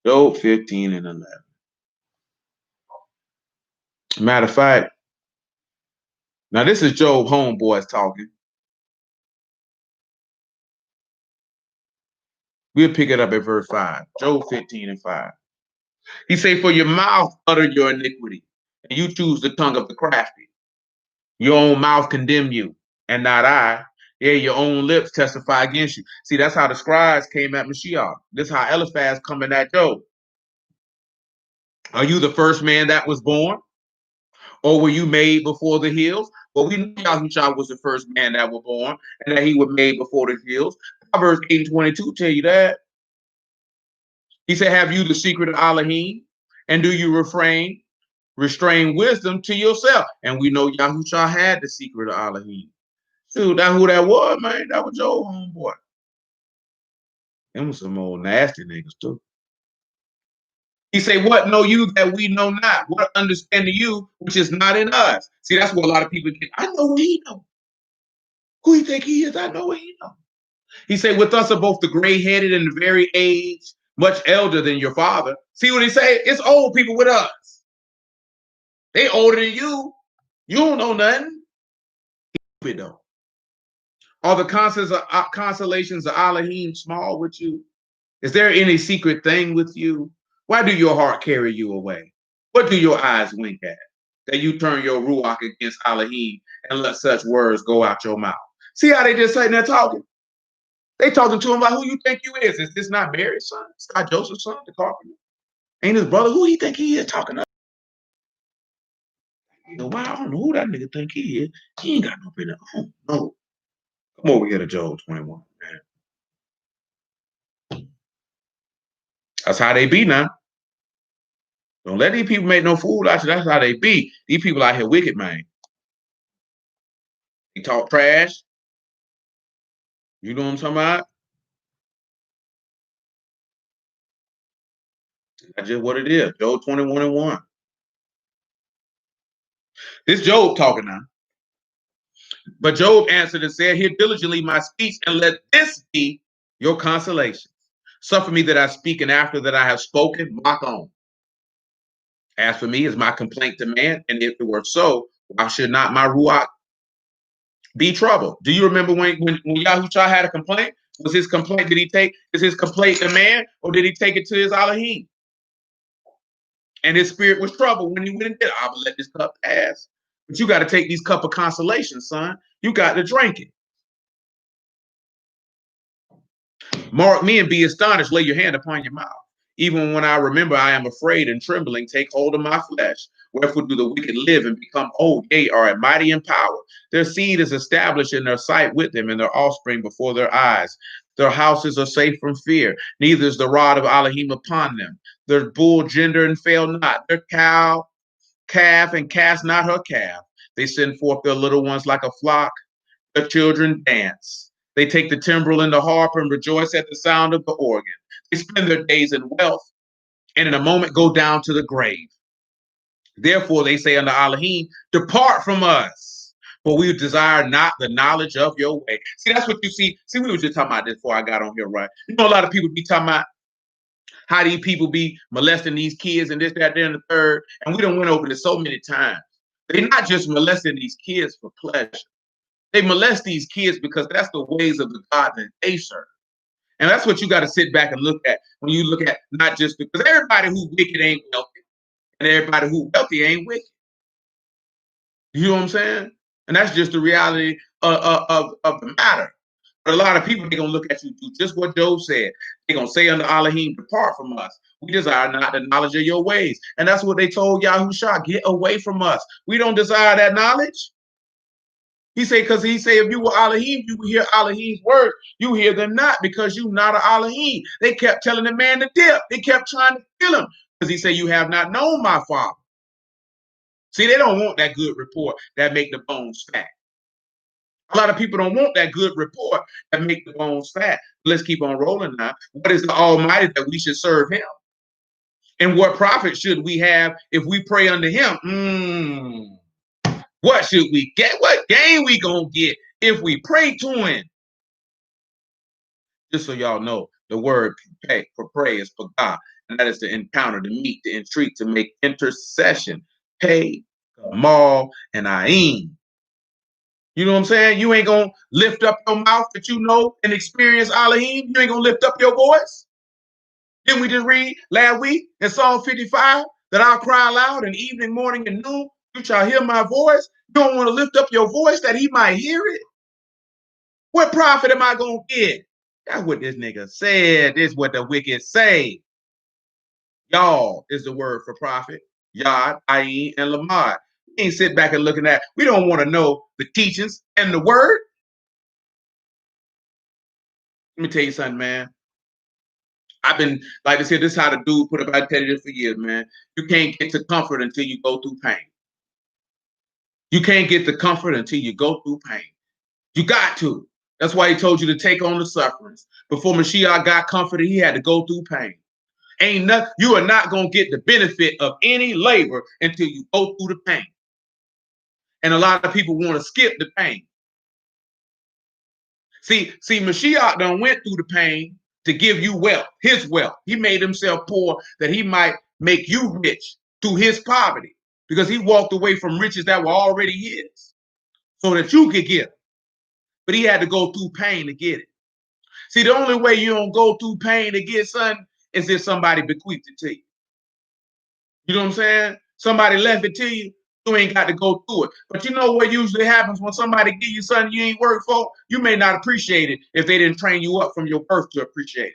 Job 15 and 11. Matter of fact, now this is Job homeboys talking. We'll pick it up at verse 5. Job 15 and 5. He say, for your mouth utter your iniquity, and you choose the tongue of the crafty. Your own mouth condemn you, and not I. Yeah, your own lips testify against you. See, that's how the scribes came at Mashiach. This is how Eliphaz coming at Job. Are you the first man that was born? Or were you made before the hills? Well, we know Yahushua was the first man that was born, and that he was made before the hills. Proverbs 8:22 tell you that. He said, have you the secret of Elohim? And do you restrain wisdom to yourself? And we know Yahushua had the secret of Elohim. Dude, that's who that was, man. That was your homeboy. Them was some old nasty niggas, too. He say, what know you that we know not? What understand you which is not in us? See, that's what a lot of people get. I know what he know. Who you think he is? I know what he know. He said, with us are both the gray-headed and the very age, much elder than your father. See what he say? It's old people with us. They older than you. You don't know nothing. Stupid though. Are the consolations of Elohim small with you? Is there any secret thing with you? Why do your heart carry you away? What do your eyes wink at? That you turn your ruach against Elohim and let such words go out your mouth. See how they just sitting there talking? They talking to him like, who you think you is? Is this not Mary's son? It's not Joseph's son, the carpenter? Ain't his brother? Who he think he is talking to? Well, I don't know who that nigga think he is. He ain't got no business. Oh, no. Come over here to Job 21, man. That's how they be now. Don't let these people make no fool out of you. That's how they be. These people out here wicked, man. They talk trash. You know what I'm talking about? That's just what it is. Job 21 and 1. This Job talking now. But Job answered and said, hear diligently my speech, and let this be your consolation. Suffer me that I speak, and after that I have spoken, mock on. As for me, is my complaint to man, and if it were so, why should not my ruach be troubled? Do you remember when Yahushua had a complaint? Was his complaint, is his complaint to man, or did he take it to his Elohim? And his spirit was troubled when he went and did, I will let this cup pass. But you got to take these cup of consolation, son. You got to drink it. Mark me and be astonished. Lay your hand upon your mouth. Even when I remember, I am afraid and trembling, take hold of my flesh. Wherefore do the wicked live and become old, yea, are mighty in power. Their seed is established in their sight with them, and their offspring before their eyes. Their houses are safe from fear, neither is the rod of Elohim upon them. Their bull gender and fail not, their cow calf and cast not her calf. They send forth their little ones like a flock, their children dance. They take the timbrel and the harp and rejoice at the sound of the organ. They spend their days in wealth and in a moment go down to the grave. Therefore they say unto Elohim, depart from us, for we desire not the knowledge of your way. See, that's what you see. See, we were just talking about this before I got on here, right? You know, a lot of people be talking about how these people be molesting these kids and this, that, and the third. And we done went over this so many times. They're not just molesting these kids for pleasure. They molest these kids because that's the ways of the God that they serve. And that's what you got to sit back and look at when you look at not just because everybody who's wicked ain't wealthy, and everybody who's wealthy ain't wicked. You know what I'm saying? And that's just the reality of the matter. But a lot of people, they're going to look at you do just what Job said. They're going to say unto Elohim, depart from us. We desire not the knowledge of your ways. And that's what they told Yahushua, get away from us. We don't desire that knowledge. He said, because he said, if you were Elohim, you would hear Elohim's words. You hear them not because you not an Elohim. They kept telling the man to dip. They kept trying to kill him because he said, you have not known my father. See, they don't want that good report that make the bones fat. A lot of people don't want that good report that make the bones fat. Let's keep on rolling now. What is the Almighty that we should serve him? And what profit should we have if we pray unto him? What should we get? What gain we gonna get if we pray to him? Just so y'all know, the word for pray is pagah, and that is to encounter, to meet, to entreat, to make intercession. Pay, kamal, and ayin. You know what I'm saying? You ain't gonna lift up your mouth that you know and experience Elohim. You ain't gonna lift up your voice. Didn't we just read last week in Psalm 55 that I'll cry aloud in evening, morning, and noon? You shall hear my voice. You don't want to lift up your voice that he might hear it. What profit am I gonna get? That's what this nigga said. This is what the wicked say. Y'all is the word for prophet. Yad, Ayin, and Lamad. We ain't sit back and looking at. We don't want to know the teachings and the word. Let me tell you something, man. I've been, like I said, this is how the dude put up. I tell you this for years, man. You can't get to comfort until you go through pain. You can't get the comfort until you go through pain. You got to. That's why he told you to take on the sufferings. Before Mashiach got comforted, he had to go through pain. Ain't nothing. You are not going to get the benefit of any labor until you go through the pain. And a lot of people want to skip the pain. See, Mashiach done went through the pain to give you wealth, his wealth. He made himself poor that he might make you rich through his poverty, because he walked away from riches that were already his so that you could get it. But he had to go through pain to get it. See, the only way you don't go through pain to get something is if somebody bequeathed it to you. You know what I'm saying? Somebody left it to you. You ain't got to go through it. But you know what usually happens when somebody give you something you ain't worked for? You may not appreciate it if they didn't train you up from your birth to appreciate it.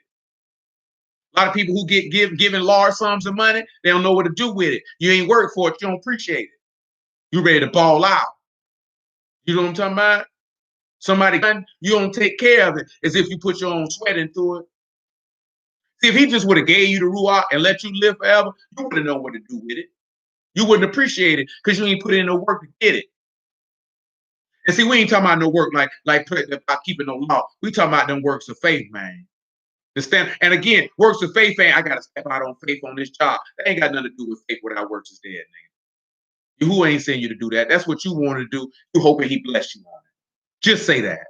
A lot of people who get given large sums of money, they don't know what to do with it. You ain't worked for it. You don't appreciate it. You ready to ball out. You know what I'm talking about? Somebody, you don't take care of it as if you put your own sweat into it. See, if he just would have gave you the ruach and let you live forever, you wouldn't know what to do with it. You wouldn't appreciate it because you ain't put in no work to get it. And see, we ain't talking about no work like about keeping no law. We talking about them works of faith, man. The stand, and again, works of faith ain't I gotta step out on faith on this job. That ain't got nothing to do with faith without works is dead, nigga. Who ain't saying you to do that? That's what you want to do. You hoping he bless you on it. Just say that.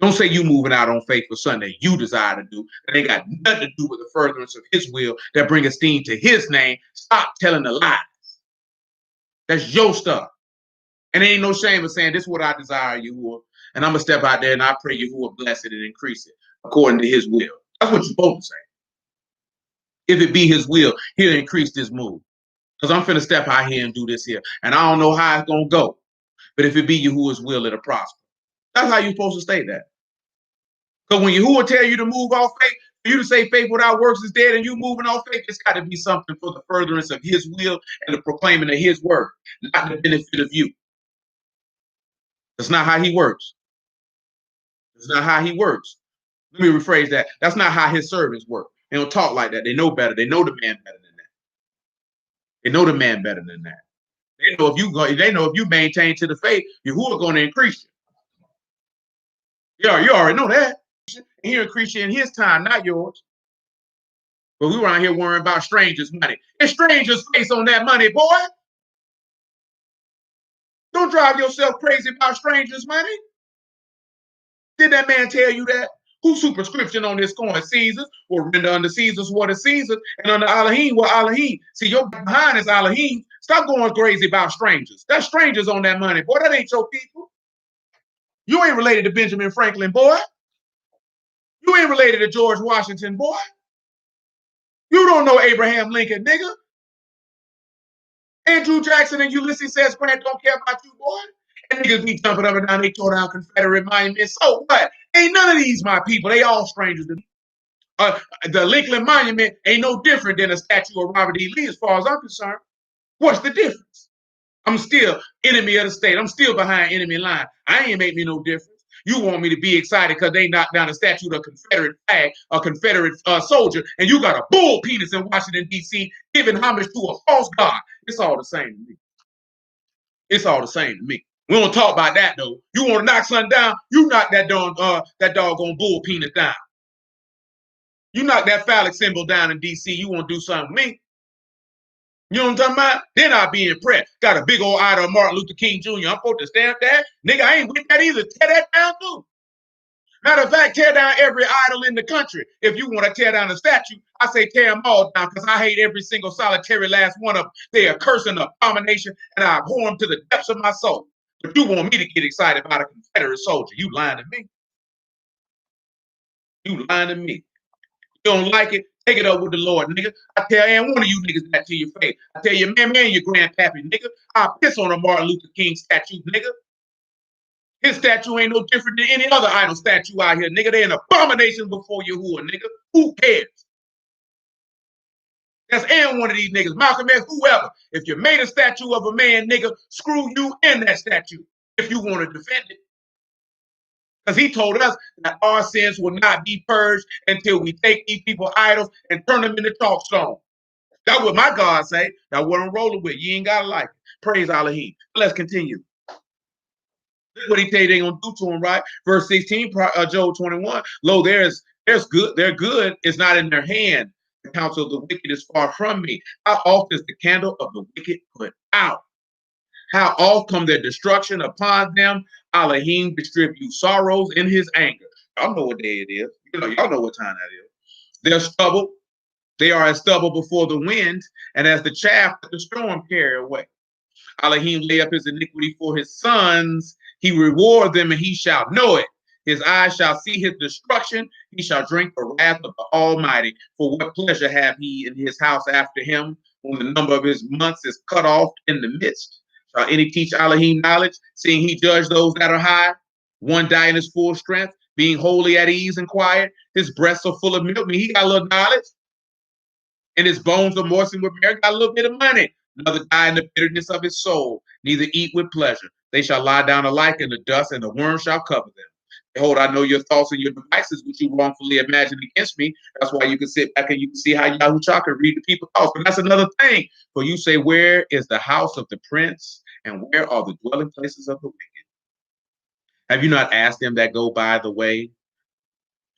Don't say you moving out on faith for Sunday. You desire to do. That ain't got nothing to do with the furtherance of his will that bring esteem to his name. Stop telling the lies. That's your stuff. And there ain't no shame in saying, this is what I desire, Yahuwah. And I'm going to step out there and I pray Yahuwah bless it and increase it according to his will. That's what you're supposed to say. If it be his will, he'll increase this move. Because I'm finna step out here and do this here. And I don't know how it's going to go. But if it be Yahuwah's will, it'll prosper. That's how you're supposed to state that. Because when Yahuwah tell you to move off faith, For you to say faith without works is dead and you moving on faith, it's got to be something for the furtherance of his will and the proclaiming of his word, not the benefit of you. That's not how he works. That's not how he works. Let me rephrase that. That's not how his servants work. They don't talk like that. They know better. They know the man better than that. They know the man better than that. They know if you go, they know if you maintain to the faith, Yahuwah going to increase you. Yeah, you already know that. He'll increase you in his time, not yours. But we were out here worrying about strangers' money. It's strangers' face on that money, boy. Don't drive yourself crazy about strangers' money. Did that man tell you that? Whose superscription on this coin? Caesar's, or render unto Caesar's what is Caesar's, and under Elohim what Elohim. See, your behind is Elohim. Stop going crazy about strangers. That's strangers on that money, boy. That ain't your people. You ain't related to Benjamin Franklin, boy. You ain't related to George Washington, boy. You don't know Abraham Lincoln, nigga. Andrew Jackson and Ulysses S. Grant don't care about you, boy. And niggas be jumping up and down. They tore down Confederate monuments. So what? Ain't none of these my people. They all strangers to me. The Lincoln Monument ain't no different than a statue of Robert E. Lee as far as I'm concerned. What's the difference? I'm still enemy of the state. I'm still behind enemy line. I ain't make me no difference. You want me to be excited because they knocked down a statue of a Confederate flag, a Confederate soldier, and you got a bull penis in Washington, D.C., giving homage to a false god. It's all the same to me. It's all the same to me. We don't talk about that, though. You want to knock something down, you knock that doggone bull penis down. You knock that phallic symbol down in D.C., you want to do something with me. You know what I'm talking about? Then I'll be impressed. Got a big old idol of Martin Luther King Jr. I'm supposed to stamp that? Nigga, I ain't with that either. Tear that down, too. Matter of fact, tear down every idol in the country. If you want to tear down a statue, I say tear them all down because I hate every single solitary last one of them. They are cursing abomination, and I abhor them to the depths of my soul. But you want me to get excited about a Confederate soldier. You lying to me. You lying to me. You don't like it, take it up with the Lord, nigga. I tell every one of you niggas that to your face. I tell your man and your grandpappy, nigga. I'll piss on a Martin Luther King statue, nigga. His statue ain't no different than any other idol statue out here, nigga. They an abomination before Yahuwah, nigga. Who cares? That's and one of these niggas, Malcolm X, whoever. If you made a statue of a man, nigga, screw you in that statue if you want to defend it. Because he told us that our sins will not be purged until we take these people idols and turn them into chalk stone. That's what my God say. That's what I'm rolling with. You ain't got to like it. Praise Elohim. Let's continue. This is what he tell you they're going to do to him, right? Verse 16, Job 21. Lo, there's good. Their good is not in their hand. The counsel of the wicked is far from me. How often is the candle of the wicked put out? How oft come their destruction upon them? Elohim distribute sorrows in his anger. Y'all know what day it is. Y'all know what time that is. They're stubble. They are as stubble before the wind, and as the chaff that the storm carry away. Elohim lay up his iniquity for his sons. He reward them, and he shall know it. His eyes shall see his destruction. He shall drink the wrath of the Almighty. For what pleasure have he in his house after him, when the number of his months is cut off in the midst? Shall any teach Elohim knowledge, seeing he judge those that are high? One die in his full strength, being wholly at ease and quiet. His breasts are full of milk. I mean, he got a little knowledge. And his bones are moistened with marrow. Got a little bit of money. Another die in the bitterness of his soul. Neither eat with pleasure. They shall lie down alike in the dust, and the worm shall cover them. Behold, I know your thoughts and your devices, which you wrongfully imagined against me. That's why you can sit back and you can see how Yahushua can read the people's thoughts. But that's another thing. For you say, where is the house of the prince, and where are the dwelling places of the wicked? Have you not asked them that go by the way?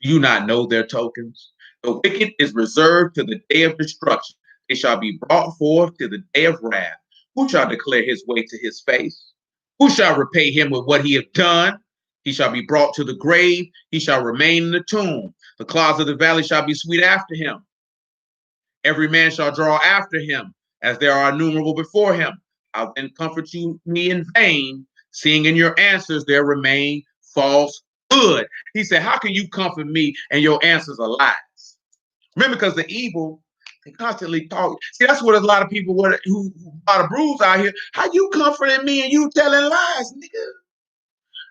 Do you not know their tokens? The wicked is reserved to the day of destruction. They shall be brought forth to the day of wrath. Who shall declare his way to his face? Who shall repay him with what he hath done? He shall be brought to the grave. He shall remain in the tomb. The clouds of the valley shall be sweet after him. Every man shall draw after him, as there are innumerable before him. I'll then comfort you me in vain, seeing in your answers there remain falsehood. He said, how can you comfort me and your answers are lies? Remember, because the evil, they constantly talk. See, that's what a lot of people who bought a bruise out here. How you comforting me and you telling lies, nigga?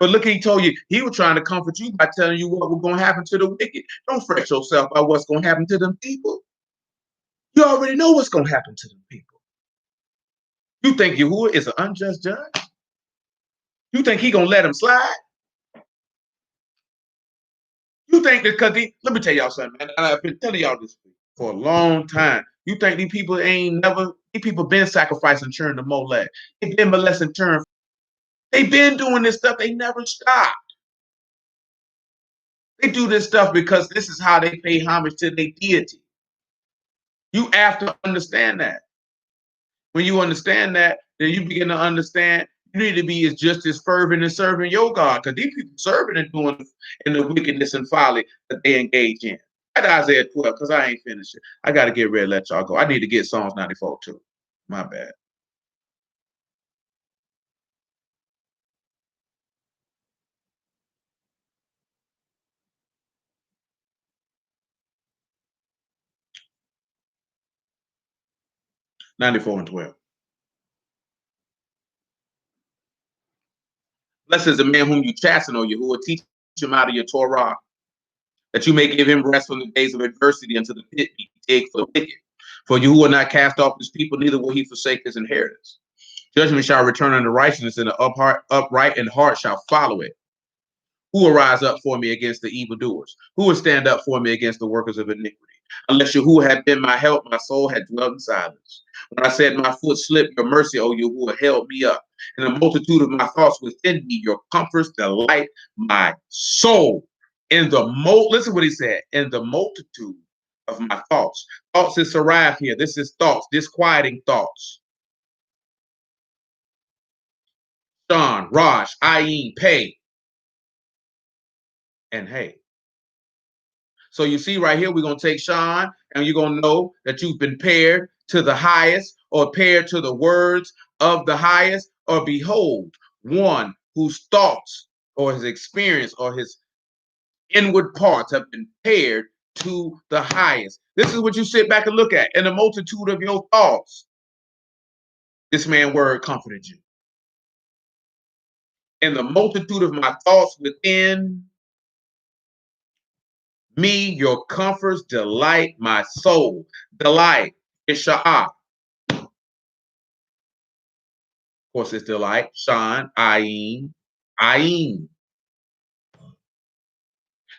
But look, he told you, he was trying to comfort you by telling you what was going to happen to the wicked. Don't fret yourself about what's going to happen to them people. You already know what's going to happen to them people. You think Yahuwah is an unjust judge? You think he going to let him slide? You think that because let me tell y'all something, man. I've been telling y'all this for a long time. You think these people these people been sacrificing children to Molech. They've been molesting children. They've been doing this stuff. They never stop. They do this stuff because this is how they pay homage to their deity. You have to understand that. When you understand that, then you begin to understand you need to be just as fervent in serving your God, because these people serving and doing in the wickedness and folly that they engage in. At Isaiah 12, because I ain't finished it. I got to get ready to let y'all go. I need to get Psalms 94 too. My bad. '94 and 12. Blessed is the man whom you chasten, O Yahuwah, teach him out of your Torah, that you may give him rest from the days of adversity until the pit be dig for the wicked. For you will not cast off his people, neither will he forsake his inheritance. Judgment shall return unto righteousness, and the upright in heart shall follow it. Who will rise up for me against the evildoers? Who will stand up for me against the workers of iniquity? Unless Yahuwah had been my help, my soul had dwelt in silence. When I said my foot slipped, your mercy, O Yahuwah, held me up. In the multitude of my thoughts within me, your comforts delight my soul. Listen what he said. In the multitude of my thoughts. Thoughts is Saraf here. This is thoughts, disquieting thoughts. Sean, Raj, Ayin, Pei, and Hey. So you see right here, we're going to take Sean, and you're going to know that you've been paired to the highest, or paired to the words of the highest, or behold, one whose thoughts or his experience or his inward parts have been paired to the highest. This is what you sit back and look at. In the multitude of your thoughts, this man word comforted you. In the multitude of my thoughts within me, your comforts delight my soul. Delight is sha'ah. Of course, it's delight. Shan, ayin, ayin.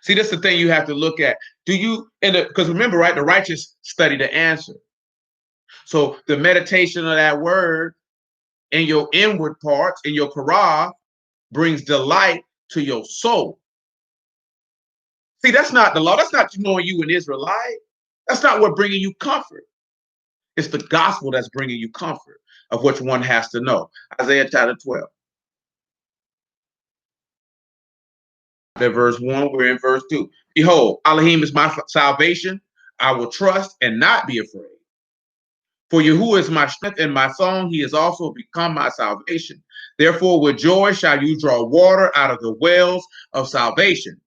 See, that's the thing you have to look at. Do you, because remember, right, the righteous study the answer. So the meditation of that word in your inward parts, in your Quran, brings delight to your soul. See, that's not the law. That's not knowing you an Israelite. That's not what bringing you comfort. It's the gospel that's bringing you comfort of which one has to know. Isaiah chapter 12. Verse 1, we're in verse 2. Behold, Elohim is my salvation. I will trust and not be afraid. For Yahuwah is my strength and my song. He has also become my salvation. Therefore, with joy shall you draw water out of the wells of salvation.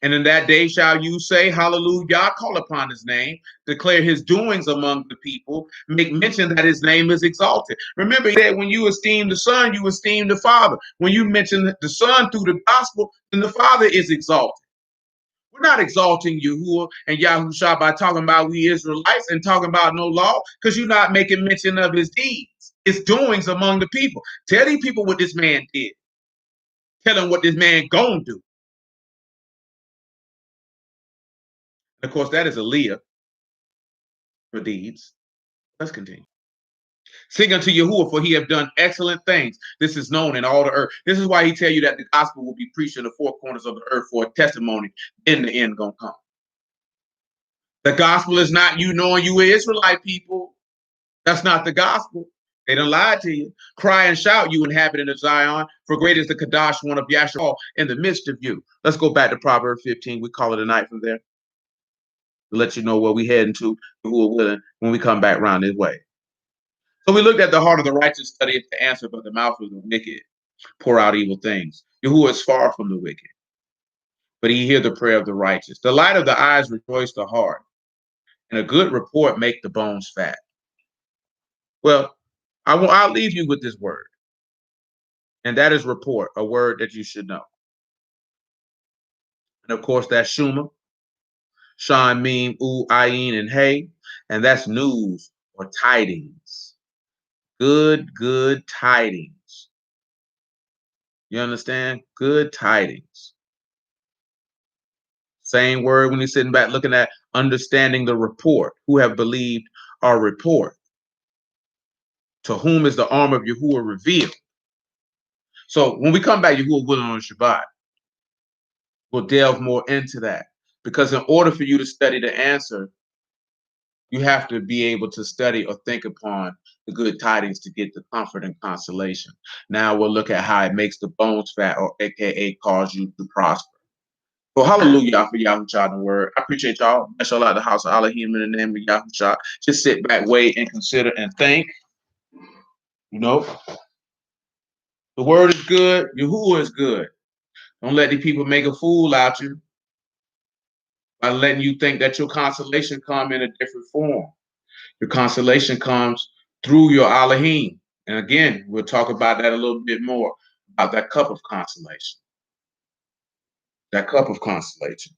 And in that day shall you say, Hallelujah, call upon his name, declare his doings among the people, make mention that his name is exalted. Remember that when you esteem the Son, you esteem the Father. When you mention the Son through the gospel, then the Father is exalted. We're not exalting Yahuwah and Yahushua by talking about we Israelites and talking about no law, because you're not making mention of his deeds, his doings among the people. Tell these people what this man did. Tell them what this man gonna do. And of course, that is Aaliyah for deeds. Let's continue. Sing unto Yahuwah, for he have done excellent things. This is known in all the earth. This is why he tell you that the gospel will be preached in the four corners of the earth for a testimony in the end gonna come. The gospel is not you knowing you Israelite people. That's not the gospel. They done lied to you. Cry and shout, you inhabitant of Zion, for great is the Kadash one of Yahshua in the midst of you. Let's go back to Proverbs 15. We call it a night from there to let you know where we heading to, who are willing, when we come back around this way. So we looked at the heart of the righteous, study the answer, but the mouth of the wicked pour out evil things. Yahuwah is far from the wicked, but he hear the prayer of the righteous. The light of the eyes rejoice the heart, and a good report make the bones fat. Well, I'll leave you with this word. And that is report, a word that you should know. And of course, that's Shuma, Sean, Meme, Ooh, Ayin, and Hey. And that's news or tidings. Good tidings. You understand? Good tidings. Same word when you're sitting back looking at understanding the report. Who have believed our report? To whom is the arm of Yahuwah revealed? So when we come back, Yahuwah willing on Shabbat, we'll delve more into that. Because in order for you to study the answer, you have to be able to study or think upon the good tidings to get the comfort and consolation. Now we'll look at how it makes the bones fat, or AKA cause you to prosper. Well, hallelujah for Yahushua in the word. I appreciate y'all. Mashal out the house of Elohim in the name of Yahushua. Just sit back, wait, and consider and think. You know, the word is good. Yahuwah is good. Don't let these people make a fool out you by letting you think that your consolation come in a different form. Your consolation comes through your Elohim. And again, we'll talk about that a little bit more, about that cup of consolation. That cup of consolation.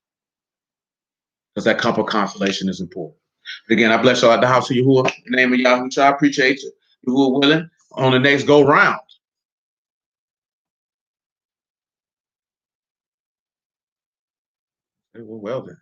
Because that cup of consolation is important. But again, I bless y'all at the house of Yahuwah. In the name of Yahushua, I appreciate you. Yahuwah willing, on the next go round. Well then.